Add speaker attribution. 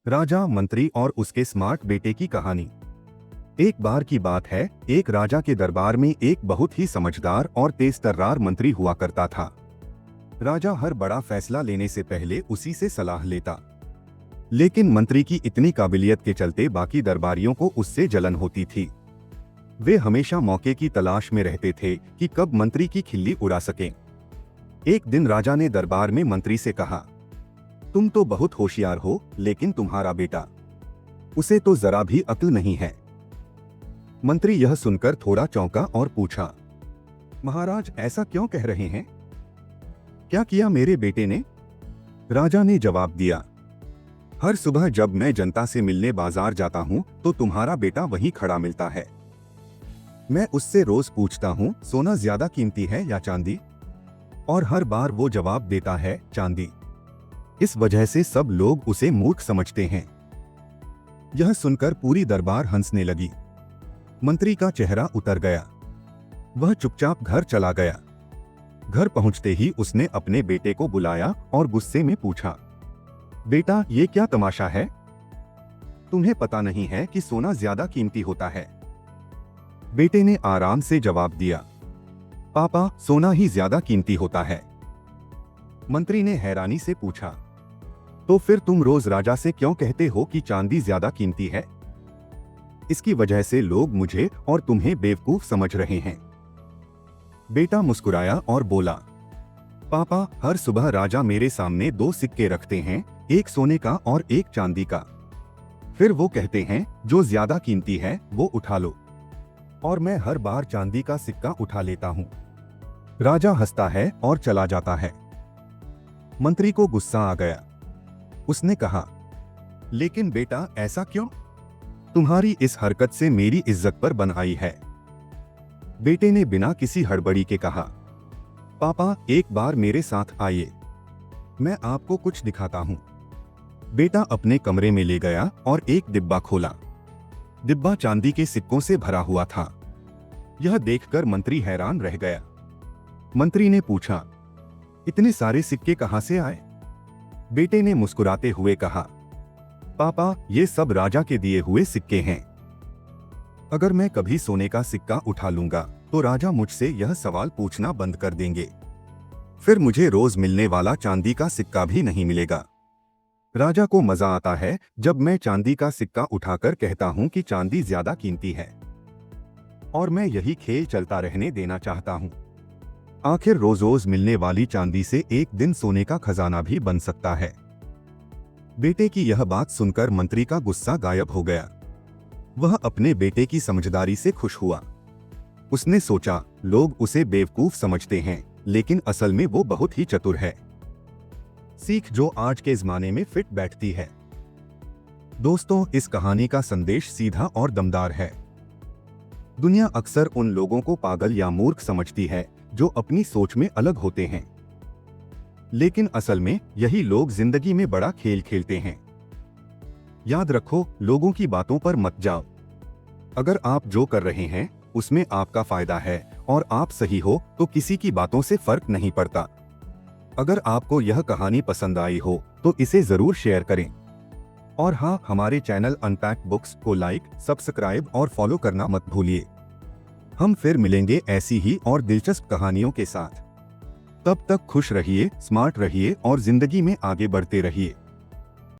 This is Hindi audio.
Speaker 1: राजा, मंत्री और उसके स्मार्ट बेटे की कहानी। एक बार की बात है, एक राजा के दरबार में एक बहुत ही समझदार और तेज तर्रार मंत्री हुआ करता था। राजा हर बड़ा फैसला लेने से पहले उसी से सलाह लेता, लेकिन मंत्री की इतनी काबिलियत के चलते बाकी दरबारियों को उससे जलन होती थी। वे हमेशा मौके की तलाश में रहते थे कि कब मंत्री की खिल्ली उड़ा सकें। एक दिन राजा ने दरबार में मंत्री से कहा, तुम तो बहुत होशियार हो, लेकिन तुम्हारा बेटा, उसे तो जरा भी अक्ल नहीं है। मंत्री यह सुनकर थोड़ा चौंका और पूछा, महाराज ऐसा क्यों कह रहे हैं? क्या किया मेरे बेटे ने? राजा ने जवाब दिया, हर सुबह जब मैं जनता से मिलने बाजार जाता हूँ तो तुम्हारा बेटा वहीं खड़ा मिलता है। मैं उससे रोज पूछता हूँ, सोना ज्यादा कीमती है या चांदी? और हर बार वो जवाब देता है, चांदी। इस वजह से सब लोग उसे मूर्ख समझते हैं। यह सुनकर पूरी दरबार हंसने लगी। मंत्री का चेहरा उतर गया। वह चुपचाप घर चला गया। घर पहुंचते ही उसने अपने बेटे को बुलाया और गुस्से में पूछा, बेटा, ये क्या तमाशा है? तुम्हें पता नहीं है कि सोना ज्यादा कीमती होता है? बेटे ने आराम से जवाब दिया, पापा, सोना ही ज्यादा कीमती होता है। मंत्री ने हैरानी से पूछा, तो फिर तुम रोज राजा से क्यों कहते हो कि चांदी ज्यादा कीमती है? इसकी वजह से लोग मुझे और तुम्हें बेवकूफ समझ रहे हैं। बेटा मुस्कुराया और बोला, पापा, हर सुबह राजा मेरे सामने 2 सिक्के रखते हैं, एक सोने का और एक चांदी का। फिर वो कहते हैं, जो ज्यादा कीमती है वो उठा लो। और मैं हर बार चांदी का सिक्का उठा लेता हूँ। राजा हंसता है और चला जाता है। मंत्री को गुस्सा आ गया। उसने कहा, लेकिन बेटा, ऐसा क्यों? तुम्हारी इस हरकत से मेरी इज्जत पर बन आई है। बेटे ने बिना किसी हड़बड़ी के कहा, पापा, एक बार मेरे साथ आइए, मैं आपको कुछ दिखाता हूं। बेटा अपने कमरे में ले गया और एक डिब्बा खोला। डिब्बा चांदी के सिक्कों से भरा हुआ था। यह देखकर मंत्री हैरान रह गया। मंत्री ने पूछा, इतने सारे सिक्के कहां से आए? बेटे ने मुस्कुराते हुए कहा, पापा, ये सब राजा के दिए हुए सिक्के हैं। अगर मैं कभी सोने का सिक्का उठा लूंगा तो राजा मुझसे यह सवाल पूछना बंद कर देंगे। फिर मुझे रोज मिलने वाला चांदी का सिक्का भी नहीं मिलेगा। राजा को मजा आता है जब मैं चांदी का सिक्का उठाकर कहता हूं कि चांदी ज्यादा कीमती है। और मैं यही खेल चलता रहने देना चाहता हूं। आखिर रोज रोज मिलने वाली चांदी से एक दिन सोने का खजाना भी बन सकता है। बेटे की यह बात सुनकर मंत्री का गुस्सा गायब हो गया। वह अपने बेटे की समझदारी से खुश हुआ। उसने सोचा, लोग उसे बेवकूफ समझते हैं, लेकिन असल में वो बहुत ही चतुर है। सीख जो आज के जमाने में फिट बैठती है। दोस्तों, इस कहानी का संदेश सीधा और दमदार है। दुनिया अक्सर उन लोगों को पागल या मूर्ख समझती है जो अपनी सोच में अलग होते हैं, लेकिन असल में यही लोग जिंदगी में बड़ा खेल खेलते हैं। याद रखो, लोगों की बातों पर मत जाओ। अगर आप जो कर रहे हैं उसमें आपका फायदा है और आप सही हो तो किसी की बातों से फर्क नहीं पड़ता। अगर आपको यह कहानी पसंद आई हो तो इसे जरूर शेयर करें। और हाँ, हमारे चैनल अनपैक्ड बुक्स को लाइक, सब्सक्राइब और फॉलो करना मत भूलिए। हम फिर मिलेंगे ऐसी ही और दिलचस्प कहानियों के साथ। तब तक खुश रहिए, स्मार्ट रहिए और जिंदगी में आगे बढ़ते रहिए।